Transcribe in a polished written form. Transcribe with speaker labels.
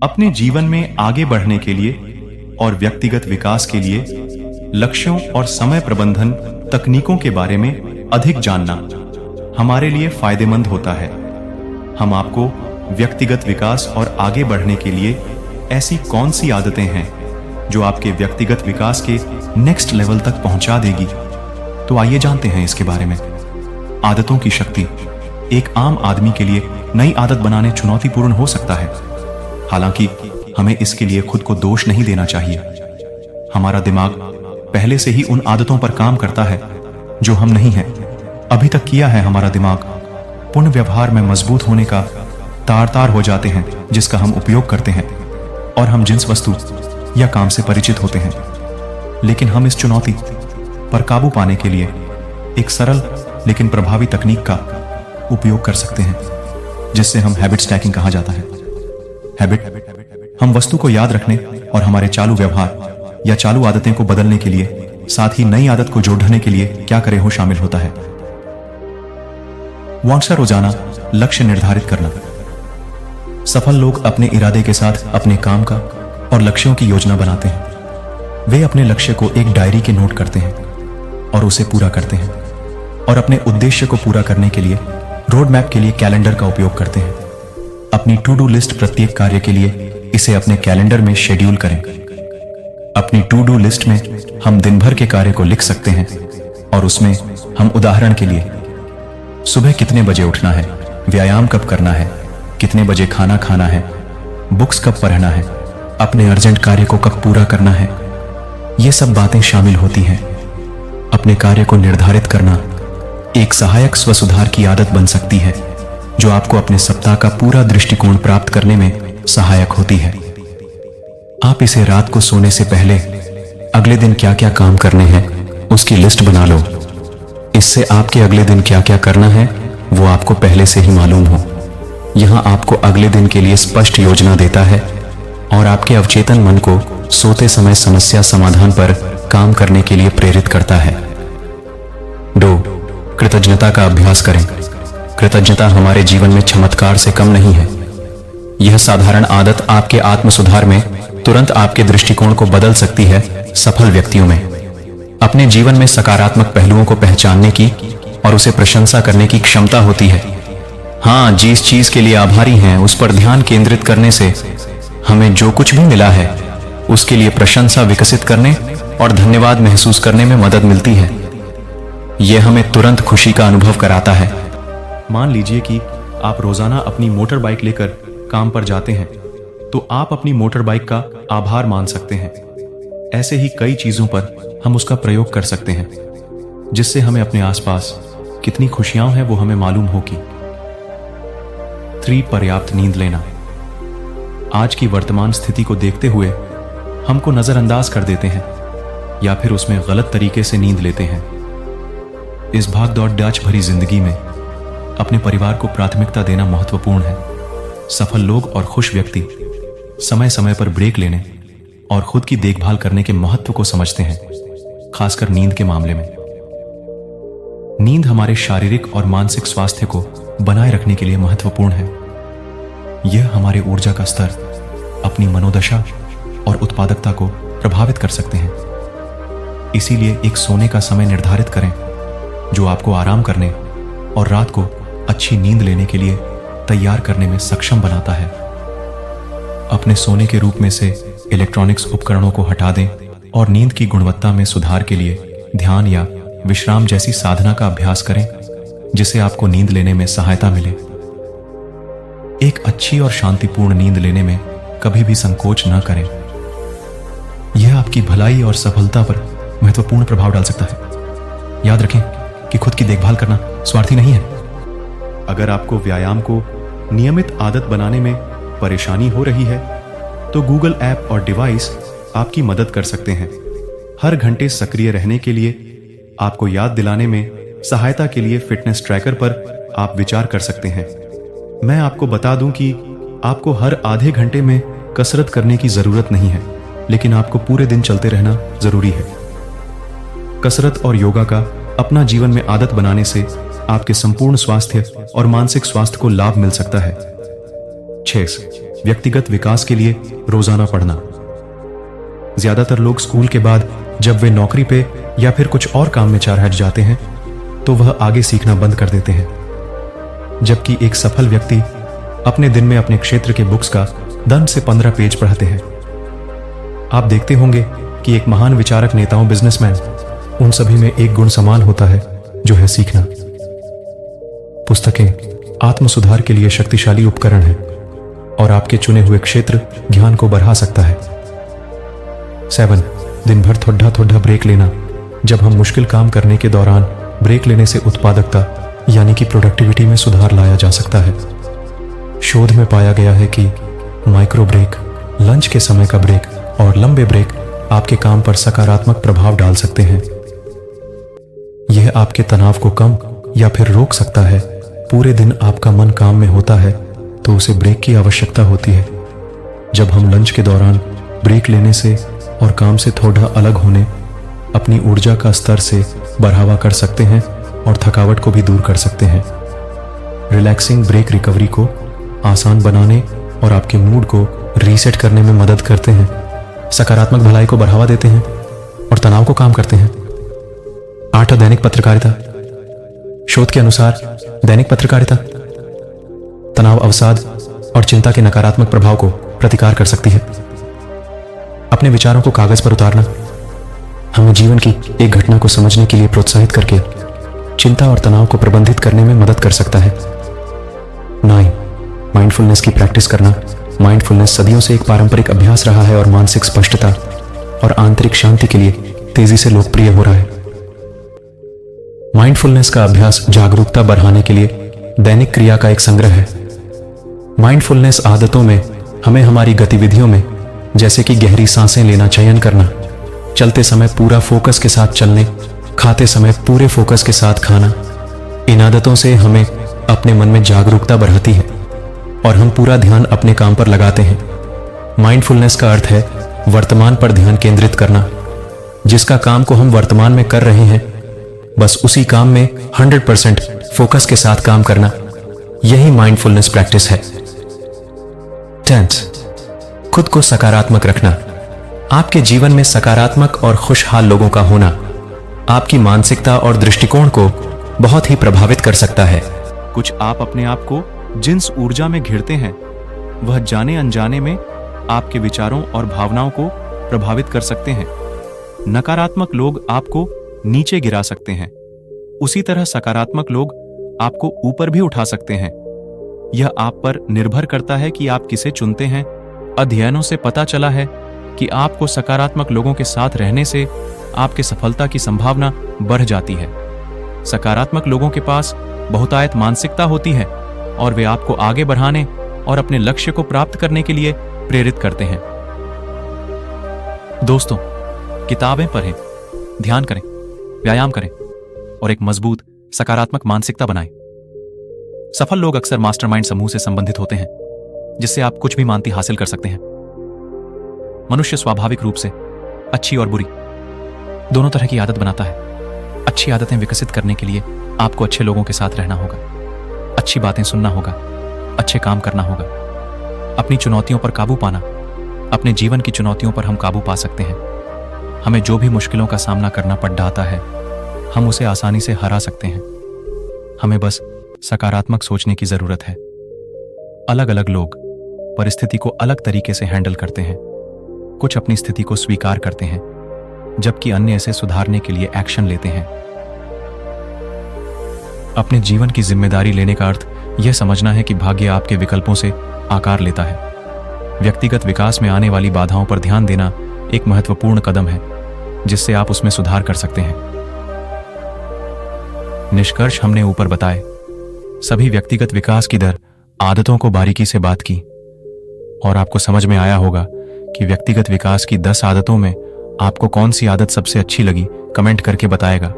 Speaker 1: अपने जीवन में आगे बढ़ने के लिए और व्यक्तिगत विकास के लिए लक्ष्यों और समय प्रबंधन तकनीकों के बारे में अधिक जानना हमारे लिए फायदेमंद होता है। हम आपको व्यक्तिगत विकास और आगे बढ़ने के लिए ऐसी कौन सी आदतें हैं जो आपके व्यक्तिगत विकास के नेक्स्ट लेवल तक पहुंचा देगी, तो आइए जानते हैं इसके बारे में। आदतों की शक्ति। एक आम आदमी के लिए नई आदत बनाने चुनौतीपूर्ण हो सकता है, हालांकि हमें इसके लिए खुद को दोष नहीं देना चाहिए। हमारा दिमाग पहले से ही उन आदतों पर काम करता है जो हम नहीं हैं। अभी तक किया है हमारा दिमाग पुण्य व्यवहार में मजबूत होने का तार तार हो जाते हैं जिसका हम उपयोग करते हैं, और हम जिस वस्तु या काम से परिचित होते हैं। लेकिन हम इस चुनौती पर काबू पाने के लिए एक सरल लेकिन प्रभावी तकनीक का उपयोग कर सकते हैं, जिससे हम हैबिट स्टैकिंग कहा जाता है। हैबिट हम वस्तु को याद रखने और हमारे चालू व्यवहार या चालू आदतें को बदलने के लिए, साथ ही नई आदत को जोड़ने के लिए क्या करें हो शामिल होता है। वांछा रोजाना लक्ष्य निर्धारित करना। सफल लोग अपने इरादे के साथ अपने काम का और लक्ष्यों की योजना बनाते हैं। वे अपने लक्ष्य को एक डायरी के नोट करते हैं और उसे पूरा करते हैं, और अपने उद्देश्य को पूरा करने के लिए रोड मैप के लिए कैलेंडर का उपयोग करते हैं। अपनी टू डू लिस्ट प्रत्येक कार्य के लिए इसे अपने कैलेंडर में शेड्यूल करें। अपनी टू डू लिस्ट में हम दिन भर के कार्य को लिख सकते हैं, और उसमें हम उदाहरण के लिए सुबह कितने बजे उठना है, व्यायाम कब करना है, कितने बजे खाना खाना है, बुक्स कब पढ़ना है, अपने अर्जेंट कार्य को कब पूरा करना है, ये सब बातें शामिल होती हैं। अपने कार्य को निर्धारित करना एक सहायक स्वसुधार की आदत बन सकती है, जो आपको अपने सप्ताह का पूरा दृष्टिकोण प्राप्त करने में सहायक होती है। आप इसे रात को सोने से पहले अगले दिन क्या क्या काम करने हैं उसकी लिस्ट बना लो। इससे आपके अगले दिन क्या क्या करना है वो आपको पहले से ही मालूम हो। यहां आपको अगले दिन के लिए स्पष्ट योजना देता है और आपके अवचेतन मन को सोते समय समस्या समाधान पर काम करने के लिए प्रेरित करता है। 2. कृतज्ञता का अभ्यास करें। कृतज्ञता हमारे जीवन में चमत्कार से कम नहीं है। यह साधारण आदत आपके आत्म सुधार में तुरंत आपके दृष्टिकोण को बदल सकती है। सफल व्यक्तियों में अपने जीवन में सकारात्मक पहलुओं को पहचानने की और उसे प्रशंसा करने की क्षमता होती है। हाँ, जिस चीज के लिए आभारी हैं उस पर ध्यान केंद्रित करने से हमें जो कुछ भी मिला है उसके लिए प्रशंसा विकसित करने और धन्यवाद महसूस करने में मदद मिलती है। यह हमें तुरंत खुशी का अनुभव कराता है। मान लीजिए कि आप रोजाना अपनी मोटर बाइक लेकर काम पर जाते हैं, तो आप अपनी मोटर बाइक का आभार मान सकते हैं। ऐसे ही कई चीजों पर हम उसका प्रयोग कर सकते हैं, जिससे हमें अपने आसपास कितनी खुशियां हैं वो हमें मालूम होगी। 3. पर्याप्त नींद लेना। आज की वर्तमान स्थिति को देखते हुए हमको नजरअंदाज कर देते हैं या फिर उसमें गलत तरीके से नींद लेते हैं। इस भाग दौड़ डाच भरी जिंदगी में अपने परिवार को प्राथमिकता देना महत्वपूर्ण है। सफल लोग और खुश व्यक्ति समय समय पर ब्रेक लेने और खुद की देखभाल करने के महत्व को समझते हैं, खासकर नींद के मामले में। नींद हमारे शारीरिक और मानसिक स्वास्थ्य को बनाए रखने के लिए महत्वपूर्ण है। यह हमारे ऊर्जा का स्तर, अपनी मनोदशा और उत्पादकता को प्रभावित कर सकते हैं। इसीलिए एक सोने का समय निर्धारित करें जो आपको आराम करने और रात को अच्छी नींद लेने के लिए तैयार करने में सक्षम बनाता है। अपने सोने के रूप में से इलेक्ट्रॉनिक्स उपकरणों को हटा दें और नींद की गुणवत्ता में सुधार के लिए ध्यान या विश्राम जैसी साधना का अभ्यास करें, जिससे आपको नींद लेने में सहायता मिले। एक अच्छी और शांतिपूर्ण नींद लेने में कभी भी संकोच न करें। यह आपकी भलाई और सफलता पर महत्वपूर्ण प्रभाव डाल सकता है। याद रखें कि खुद की देखभाल करना स्वार्थी नहीं है। अगर आपको व्यायाम को नियमित आदत बनाने में परेशानी हो रही है, तो गूगल ऐप और डिवाइस आपकी मदद कर सकते हैं। हर घंटे सक्रिय रहने के लिए आपको याद दिलाने में सहायता के लिए फिटनेस ट्रैकर पर आप विचार कर सकते हैं। मैं आपको बता दूं कि आपको हर आधे घंटे में कसरत करने की जरूरत नहीं है, लेकिन आपको पूरे दिन चलते रहना जरूरी है। कसरत और योगा का अपना जीवन में आदत बनाने से आपके संपूर्ण स्वास्थ्य और मानसिक स्वास्थ्य को लाभ मिल सकता है। 6. व्यक्तिगत विकास के लिए रोजाना पढ़ना। ज्यादातर लोग स्कूल के बाद जब वे नौकरी पे या फिर कुछ और काम में चार हट जाते हैं तो वह आगे सीखना बंद कर देते हैं, जबकि एक सफल व्यक्ति अपने दिन में अपने क्षेत्र के बुक्स का 10 से 15 पेज पढ़ते हैं। आप देखते होंगे कि एक महान विचारक, नेताओं, बिजनेसमैन, उन सभी में एक गुण समान होता है, जो है सीखना। पुस्तकें आत्म सुधार के लिए शक्तिशाली उपकरण है और आपके चुने हुए क्षेत्र ज्ञान को बढ़ा सकता है। 7. दिन भर थोड़ा थोड़ा ब्रेक लेना। जब हम मुश्किल काम करने के दौरान ब्रेक लेने से उत्पादकता यानी कि प्रोडक्टिविटी में सुधार लाया जा सकता है। शोध में पाया गया है कि माइक्रो ब्रेक, लंच के समय का ब्रेक और लंबे ब्रेक आपके काम पर सकारात्मक प्रभाव डाल सकते हैं। यह आपके तनाव को कम या फिर रोक सकता है। पूरे दिन आपका मन काम में होता है तो उसे ब्रेक की आवश्यकता होती है। जब हम लंच के दौरान ब्रेक लेने से और काम से थोड़ा अलग होने अपनी ऊर्जा का स्तर से बढ़ावा कर सकते हैं और थकावट को भी दूर कर सकते हैं। रिलैक्सिंग ब्रेक रिकवरी को आसान बनाने और आपके मूड को रीसेट करने में मदद करते हैं, सकारात्मक भलाई को बढ़ावा देते हैं और तनाव को कम करते हैं। 8. दैनिक पत्रकारिता। शोध के अनुसार दैनिक पत्रकारिता तनाव, अवसाद और चिंता के नकारात्मक प्रभाव को प्रतिकार कर सकती है। अपने विचारों को कागज पर उतारना हमें जीवन की एक घटना को समझने के लिए प्रोत्साहित करके चिंता और तनाव को प्रबंधित करने में मदद कर सकता है। 9. माइंडफुलनेस की प्रैक्टिस करना। माइंडफुलनेस सदियों से एक पारंपरिक अभ्यास रहा है और मानसिक स्पष्टता और आंतरिक शांति के लिए तेजी से लोकप्रिय हो रहा है। माइंडफुलनेस का अभ्यास जागरूकता बढ़ाने के लिए दैनिक क्रिया का एक संग्रह है। माइंडफुलनेस आदतों में हमें हमारी गतिविधियों में, जैसे कि गहरी सांसें लेना चयन करना, चलते समय पूरा फोकस के साथ चलने, खाते समय पूरे फोकस के साथ खाना, इन आदतों से हमें अपने मन में जागरूकता बढ़ाती है और हम पूरा ध्यान अपने काम पर लगाते हैं। माइंडफुलनेस का अर्थ है वर्तमान पर ध्यान केंद्रित करना। जिसका काम को हम वर्तमान में कर रहे हैं, बस उसी काम में 100% फोकस के साथ काम करना, यही माइंडफुलनेस प्रैक्टिस है। 10. खुद को सकारात्मक रखना। आपके जीवन में सकारात्मक और खुशहाल लोगों का होना आपकी मानसिकता और दृष्टिकोण को बहुत ही प्रभावित कर सकता है। कुछ आप अपने आप को जिस ऊर्जा में घिरते हैं, वह जाने अनजाने में आपके विचारों और भावनाओं को प्रभावित कर सकते हैं। नकारात्मक लोग आपको नीचे गिरा सकते हैं, उसी तरह सकारात्मक लोग आपको ऊपर भी उठा सकते हैं। यह आप पर निर्भर करता है कि आप किसे चुनते हैं। अध्ययनों से पता चला है कि आपको सकारात्मक लोगों के साथ रहने से आपके सफलता की संभावना बढ़ जाती है। सकारात्मक लोगों के पास बहुतायत मानसिकता होती है और वे आपको आगे बढ़ाने और अपने लक्ष्य को प्राप्त करने के लिए प्रेरित करते हैं। दोस्तों, किताबें पढ़ें, ध्यान करें, व्यायाम करें और एक मजबूत सकारात्मक मानसिकता बनाएं। सफल लोग अक्सर मास्टरमाइंड समूह से संबंधित होते हैं, जिससे आप कुछ भी मानती हासिल कर सकते हैं। मनुष्य स्वाभाविक रूप से अच्छी और बुरी दोनों तरह की आदत बनाता है। अच्छी आदतें विकसित करने के लिए आपको अच्छे लोगों के साथ रहना होगा, अच्छी बातें सुनना होगा, अच्छे काम करना होगा। अपनी चुनौतियों पर काबू पाना। अपने जीवन की चुनौतियों पर हम काबू पा सकते हैं। हमें जो भी मुश्किलों का सामना करना पड़ जाता है, हम उसे आसानी से हरा सकते हैं। हमें बस सकारात्मक सोचने की जरूरत है। अलग अलग लोग परिस्थिति को अलग तरीके से हैंडल करते हैं। कुछ अपनी स्थिति को स्वीकार करते हैं, जबकि अन्य इसे सुधारने के लिए एक्शन लेते हैं। अपने जीवन की जिम्मेदारी लेने का अर्थ यह समझना है कि भाग्य आपके विकल्पों से आकार लेता है। व्यक्तिगत विकास में आने वाली बाधाओं पर ध्यान देना एक महत्वपूर्ण कदम है, जिससे आप उसमें सुधार कर सकते हैं। निष्कर्ष हमने ऊपर बताए। सभी व्यक्तिगत विकास की दर आदतों को बारीकी से बात की और आपको समझ में आया होगा कि व्यक्तिगत विकास की 10 आदतों में आपको कौन सी आदत सबसे अच्छी लगी। कमेंट करके बताएगा।